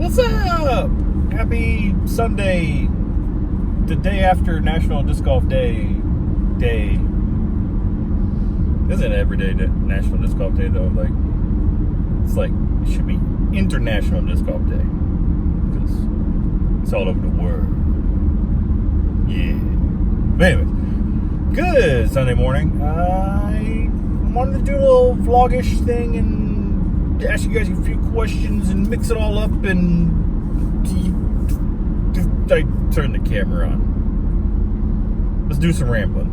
What's up? Happy Sunday, the day after National Disc Golf Day. Isn't it every day National Disc Golf Day though? It should be International Disc Golf Day because it's all over the world. Yeah. But anyways, good Sunday morning. I wanted to do a little vlogish thing and ask you guys a few questions and mix it all up, and I turned the camera on. Let's do some rambling.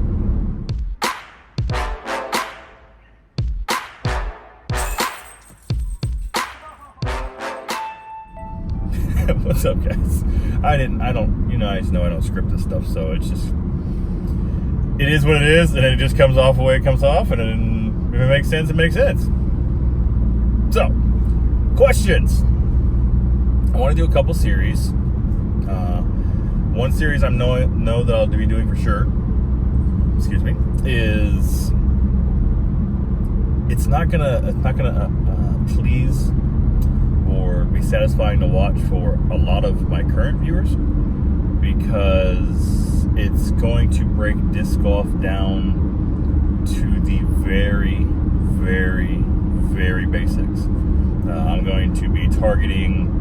What's up, guys? I just know I don't script this stuff, so it is what it is, and then it just comes off the way it comes off, and then if it makes sense, it makes sense. So, questions. I want to do a couple series. One series I know that I'll be doing for sure, is it's not gonna please or be satisfying to watch for a lot of my current viewers, because it's going to break disc golf down to the very, very, very basics. I'm going to be targeting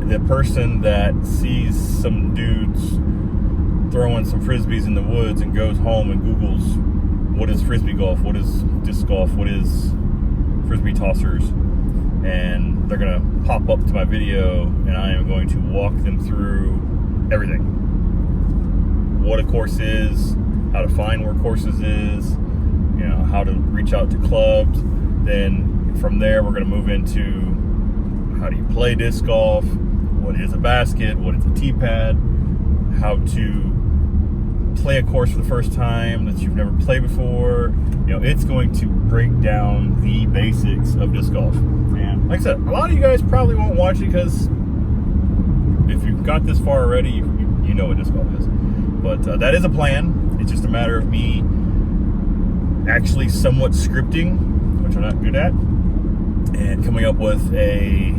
the person that sees some dudes throwing some frisbees in the woods and goes home and Googles what is frisbee golf, what is disc golf, what is frisbee tossers, and they're gonna pop up to my video, and I am going to walk them through everything. What a course is, how to find where courses is, how to reach out to clubs. Then from there, we're gonna move into how do you play disc golf, what is a basket, what is a tee pad, how to play a course for the first time that you've never played before. It's going to break down the basics of disc golf. And like I said, a lot of you guys probably won't watch it because if you've got this far already, you know what disc golf is. But that is a plan. It's just a matter of me actually somewhat scripting, which I'm not good at, and coming up with a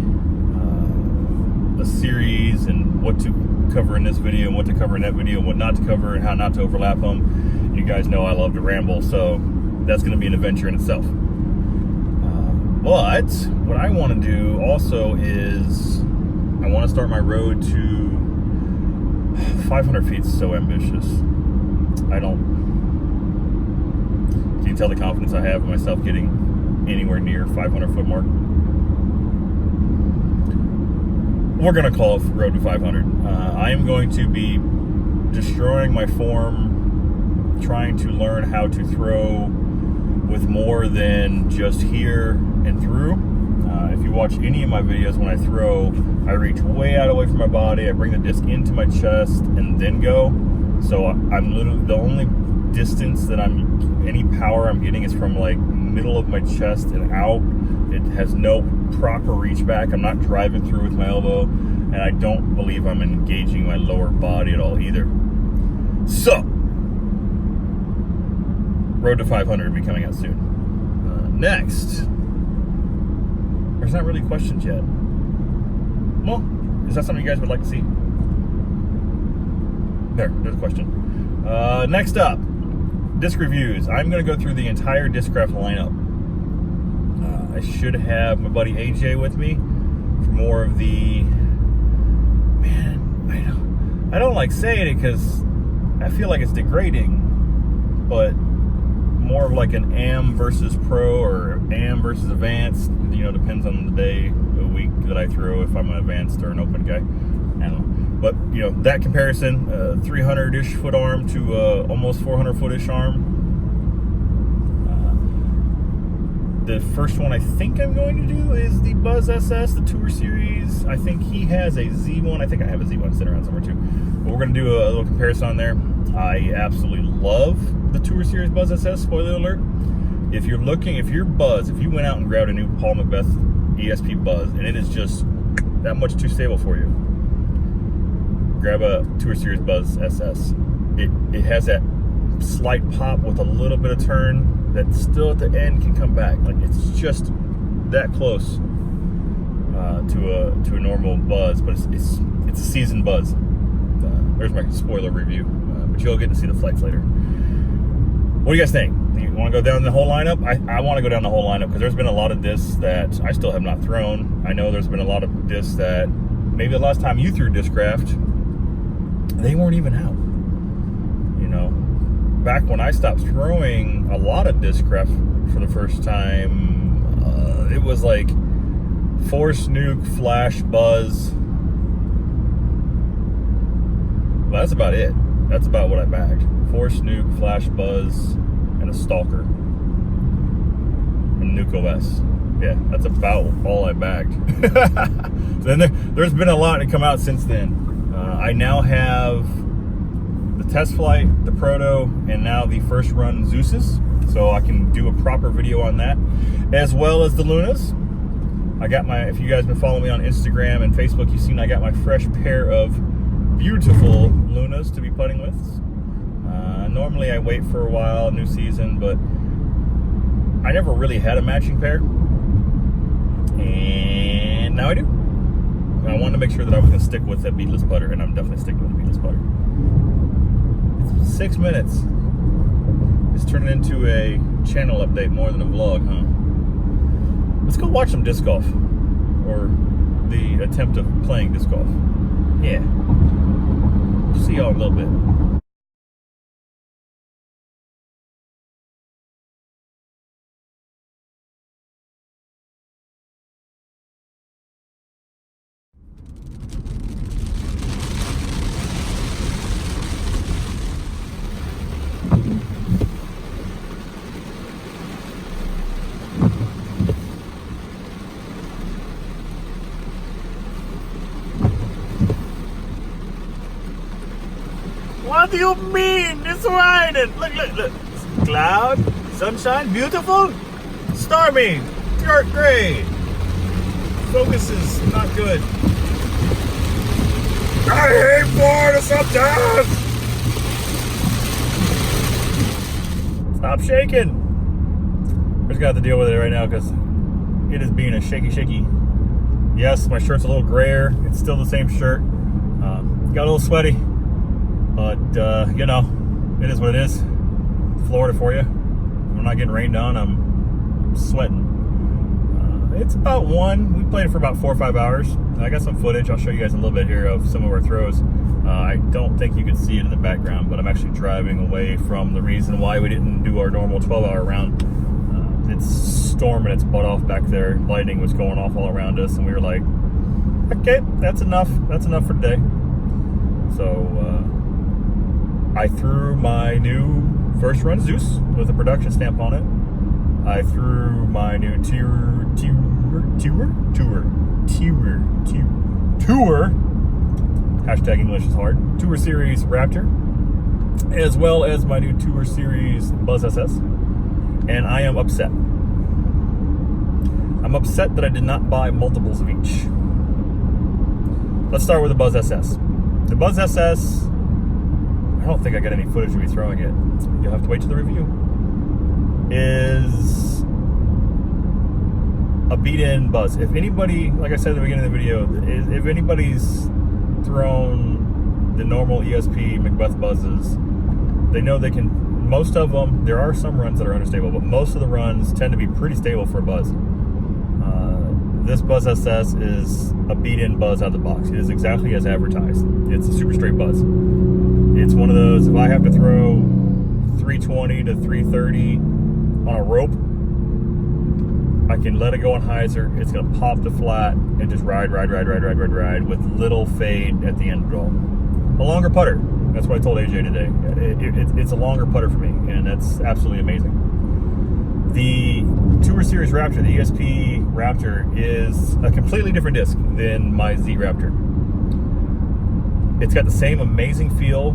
series and what to cover in this video and what to cover in that video and what not to cover and how not to overlap them. You guys know I love to ramble, so that's going to be an adventure in itself. But what I want to do also is I want to start my road to 500 feet. So ambitious. Can you tell the confidence I have in myself getting anywhere near 500 foot mark? We're going to call it road to 500. I am going to be destroying my form, trying to learn how to throw with more than just here and through. If you watch any of my videos, when I throw, I reach way away from my body, I bring the disc into my chest and then go. So I'm literally, the only distance that any power I'm getting is from like middle of my chest and out. It has no proper reach back. I'm not driving through with my elbow, and I don't believe I'm engaging my lower body at all either. So, road to 500 will be coming out soon. Next, there's not really questions yet. Well, is that something you guys would like to see? There's a question. Next up, disc reviews. I'm going to go through the entire Discraft lineup. I should have my buddy AJ with me for more of the, I don't like saying it because I feel like it's degrading, but more of like an AM versus pro or AM versus advanced, depends on the day, the week that I throw, if I'm an advanced or an open guy. I don't know. But, that comparison, 300-ish foot arm to almost 400-foot-ish arm. The first one I think I'm going to do is the Buzz SS, the Tour Series. I think he has a Z1. I think I have a Z1 sitting around somewhere too. But we're going to do a little comparison on there. I absolutely love the Tour Series Buzz SS, spoiler alert. If you went out and grabbed a new Paul Macbeth ESP Buzz and it is just that much too stable for you, grab a Tour Series Buzz SS. It has that slight pop with a little bit of turn that still at the end can come back. Like, it's just that close. to a normal buzz, but it's a seasoned buzz. There's my spoiler review, but you'll get to see the flights later. What do you guys think? You want to go down the whole lineup? I want to go down the whole lineup because there's been a lot of discs that I still have not thrown. I know there's been a lot of discs that maybe the last time you threw Discraft, they weren't even out. You know, back when I stopped throwing a lot of Discraft for the first time, it was like Force, Nuke, Flash, Buzz. Well, that's about it. That's about what I bagged. Force, Nuke, Flash, Buzz, and a Stalker. And Nuke OS. Yeah, that's about all I bagged. Then there's been a lot to come out since then. I now have the test flight, the proto, and now the first run Zeus's. So I can do a proper video on that, as well as the Lunas. I got my, if you guys been following me on Instagram and Facebook, you've seen I got my fresh pair of beautiful Lunas to be putting with. Normally I wait for a while, new season, but I never really had a matching pair. And now I do. I wanted to make sure that I was going to stick with that beadless putter, and I'm definitely sticking with the beadless putter. It's 6 minutes. It's turning into a channel update more than a vlog, huh? Let's go watch some disc golf. Or the attempt of playing disc golf. Yeah. See y'all in a little bit. What do you mean? It's raining. Look. Cloud, sunshine, beautiful, stormy, dark gray. Focus is not good. I hate Florida sometimes. Stop shaking. We're just gonna have to deal with it right now because it is being a shaky. Yes, my shirt's a little grayer. It's still the same shirt. Got a little sweaty. But, you know, it is what it is. Florida for you. I'm not getting rained on. I'm sweating. It's about 1. We played it for about 4 or 5 hours. I got some footage. I'll show you guys a little bit here of some of our throws. I don't think you can see it in the background, but I'm actually driving away from the reason why we didn't do our normal 12-hour round. It's storming its butt off back there. Lightning was going off all around us, and we were like, okay, that's enough. That's enough for today. So, I threw my new first run Zeus with a production stamp on it. I threw my new tour, hashtag English is hard, Tour Series Raptor, as well as my new Tour Series Buzz SS. And I am upset. I'm upset that I did not buy multiples of each. Let's start with the Buzz SS. The Buzz SS, I don't think I got any footage of me throwing it. You'll have to wait till the review. Is a beat-in Buzz. If anybody, like I said at the beginning of the video, if anybody's thrown the normal ESP Macbeth Buzzes, they know they can, most of them, there are some runs that are unstable, but most of the runs tend to be pretty stable for a Buzz. This Buzz SS is a beat-in Buzz out of the box. It is exactly as advertised. It's a super straight Buzz. It's one of those, if I have to throw 320 to 330 on a rope, I can let it go on hyzer. It's going to pop the flat and just ride with little fade at the end of it all. A longer putter. That's what I told AJ today. It's a longer putter for me, and that's absolutely amazing. The Tour Series Raptor, the ESP Raptor, is a completely different disc than my Z Raptor. It's got the same amazing feel,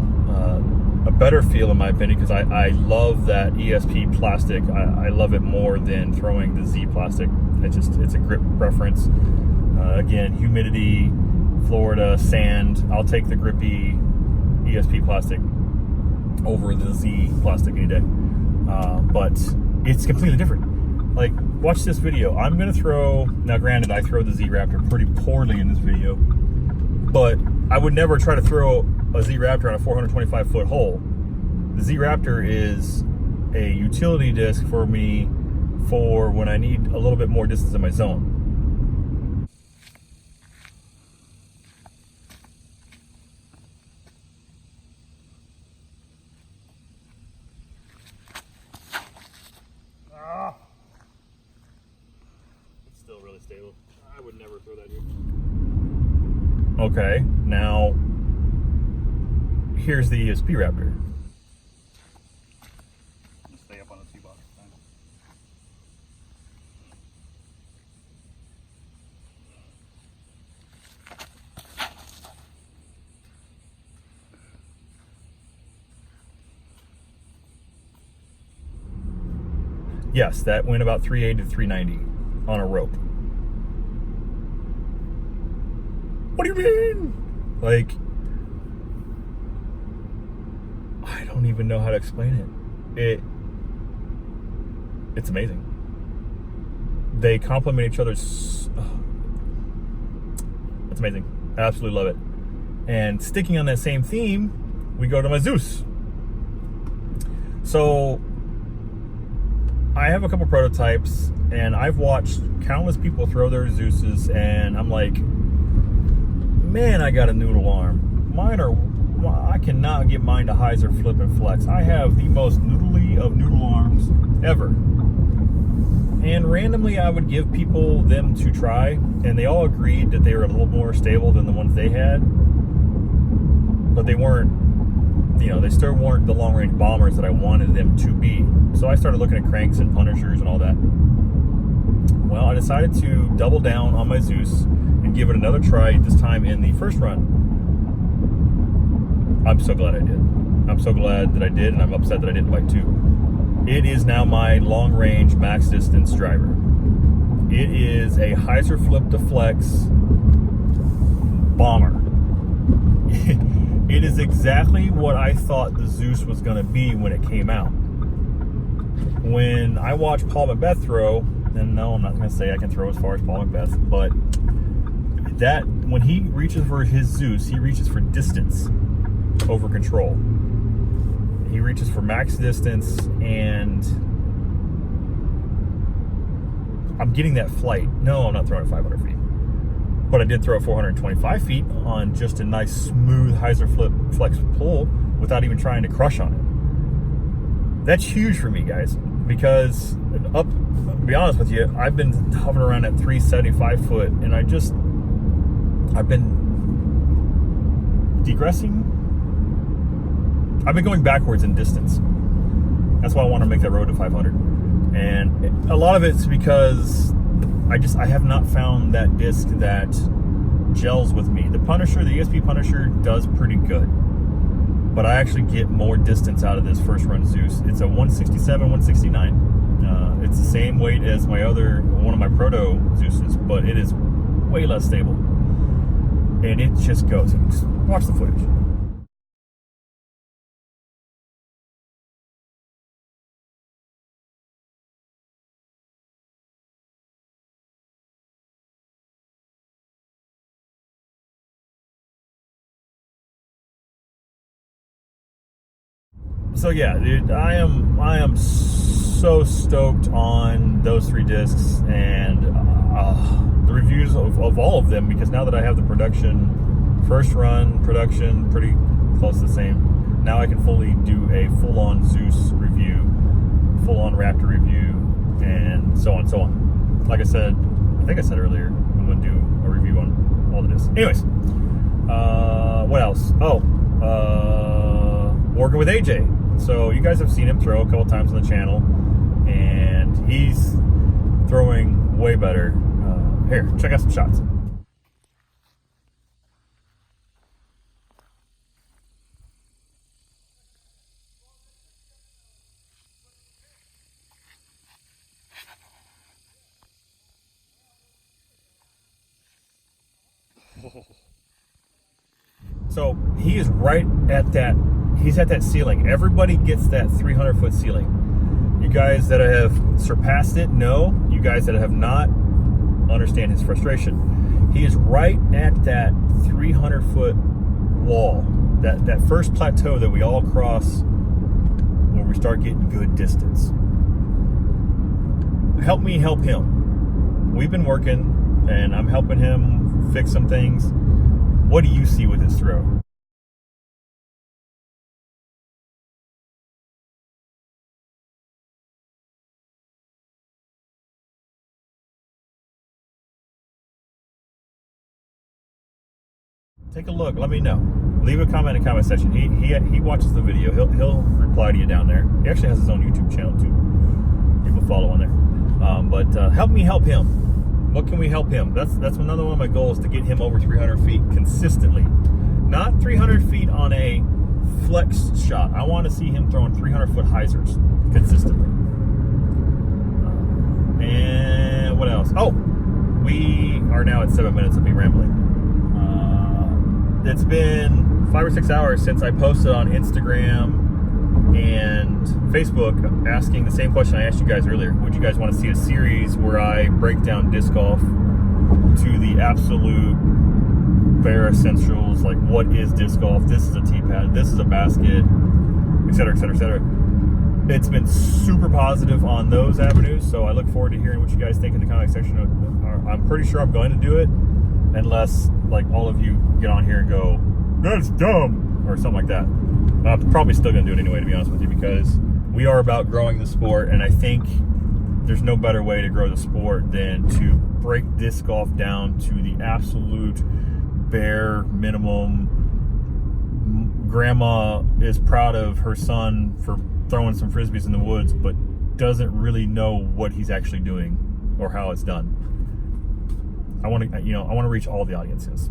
a better feel in my opinion, because I love that ESP plastic. I love it more than throwing the Z plastic. It's a grip preference. Again, humidity, Florida, sand. I'll take the grippy ESP plastic over the Z plastic any day. But it's completely different. Like, watch this video. I'm going to throw, now granted, I throw the Z-Raptor pretty poorly in this video, but I would never try to throw a Z-Raptor on a 425-foot hole. The Z-Raptor is a utility disc for me for when I need a little bit more distance in my zone. It's still really stable. I would never throw that here. Okay, now here's the ESP Raptor. Stay up on the tee box. Yes, that went about 380 to 390 on a rope. What do you mean? Like, I don't even know how to explain it. It's amazing. They complement each other. It's amazing. I absolutely love it. And sticking on that same theme, we go to my Zeus. So I have a couple prototypes, and I've watched countless people throw their Zeuses, and I'm like, man, I got a noodle arm. I cannot get mine to hyzer, flip, and flex. I have the most noodly of noodle arms ever. And randomly, I would give people them to try, and they all agreed that they were a little more stable than the ones they had. But they weren't, they still weren't the long-range bombers that I wanted them to be. So I started looking at cranks and punishers and all that. Well, I decided to double down on my Zeus and give it another try, this time in the first run. I'm so glad I did. I'm so glad that I did, and I'm upset that I didn't buy two. It is now my long-range max distance driver. It is a hyzer flip to flex bomber. It is exactly what I thought the Zeus was going to be when it came out. When I watched Paul Macbeth throw, and no, I'm not going to say I can throw as far as Paul Macbeth, but that when he reaches for his Zeus, he reaches for distance over control. He reaches for max distance, and I'm getting that flight. No, I'm not throwing it 500 feet. But I did throw it 425 feet on just a nice, smooth hyzer flip flex pull without even trying to crush on it. That's huge for me, guys, because to be honest with you, I've been hovering around at 375 foot, and I've been degressing. I've been going backwards in distance. That's why I want to make that road to 500. And a lot of it's because I have not found that disc that gels with me. The Punisher, the ESP Punisher, does pretty good, but I actually get more distance out of this first run Zeus. It's a 167, 169. It's the same weight as one of my proto Zeuses, but it is way less stable. And it just goes. Just watch the footage. So yeah, dude, I am so stoked on those three discs and the reviews of all of them, because now that I have the first run production pretty close to the same, now I can fully do a full-on Zeus review, full-on Raptor review, and so on and so on. Like I said, I think I said earlier, I'm going to do a review on all the discs. Anyways, what else? Working with AJ. So you guys have seen him throw a couple times on the channel, and he's throwing way better. Here, check out some shots. So he is right at that. He's at that ceiling. Everybody gets that 300-foot ceiling. You guys that have surpassed it know you you guys that have not understand his frustration. He is right at that 300-foot wall, that first plateau that we all cross where we start getting good distance. Help me help him. We've been working, and I'm helping him fix some things. What do you see with this throw? Take a look. Let me know. Leave a comment in the comment section. He watches the video. He'll reply to you down there. He actually has his own YouTube channel too. People follow on there. But help me help him. What can we help him? That's another one of my goals, to get him over 300 feet consistently. Not 300 feet on a flex shot. I want to see him throwing 300-foot hyzers consistently. And what else? Oh, we are now at 7 minutes of me rambling. It's been 5 or 6 hours since I posted on Instagram and Facebook asking the same question I asked you guys earlier. Would you guys want to see a series where I break down disc golf to the absolute bare essentials, like what is disc golf, this is a tee pad, this is a basket, etc., etc., etc. It's been super positive on those avenues, so I look forward to hearing what you guys think in the comment section. I'm pretty sure I'm going to do it, unless like all of you get on here and go, that's dumb, or something like that. I'm probably still going to do it anyway, to be honest with you, because we are about growing the sport, and I think there's no better way to grow the sport than to break disc golf down to the absolute bare minimum. Grandma is proud of her son for throwing some frisbees in the woods, but doesn't really know what he's actually doing or how it's done. I want to reach all the audiences.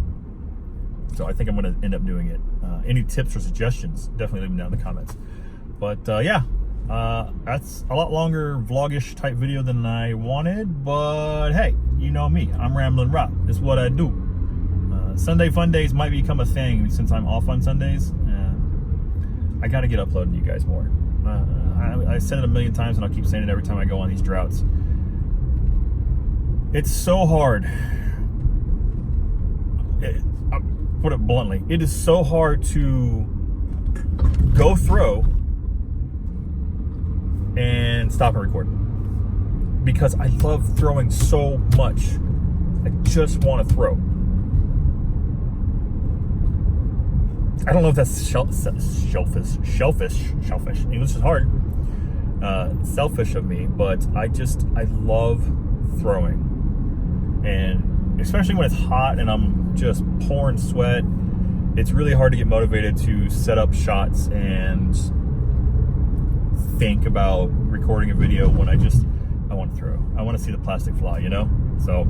So I think I'm going to end up doing it. Any tips or suggestions, definitely leave them down in the comments. But yeah, that's a lot longer vlogish type video than I wanted. But hey, you know me, I'm Rambling Rob. This is what I do. Sunday fun days might become a thing since I'm off on Sundays. I got to get uploading to you guys more. I said it a million times, and I'll keep saying it every time I go on these droughts. It's so hard. I'll put it bluntly. It is so hard to go throw and stop and record, because I love throwing so much. I just want to throw. I don't know if that's shellfish. English is hard. Selfish of me, but I love throwing. And especially when it's hot and I'm just pouring sweat, it's really hard to get motivated to set up shots and think about recording a video when I want to throw. I want to see the plastic fly, you know? So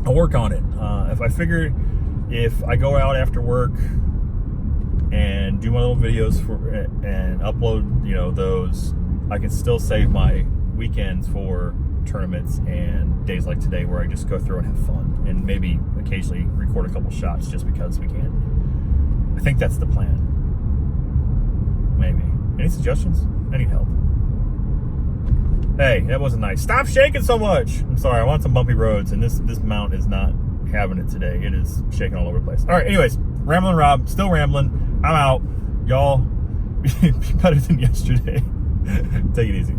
I'll work on it. If I go out after work and do my little videos and upload, those, I can still save my weekends for tournaments and days like today where I just go through and have fun, and maybe occasionally record a couple shots just because we can. I think that's the plan. Maybe. Any suggestions? I need help. Hey, that wasn't nice. Stop shaking so much. I'm sorry. I want some bumpy roads, and this mount is not having it today. It is shaking all over the place. All right. Anyways, Rambling Rob, still rambling. I'm out. Y'all be better than yesterday. Take it easy.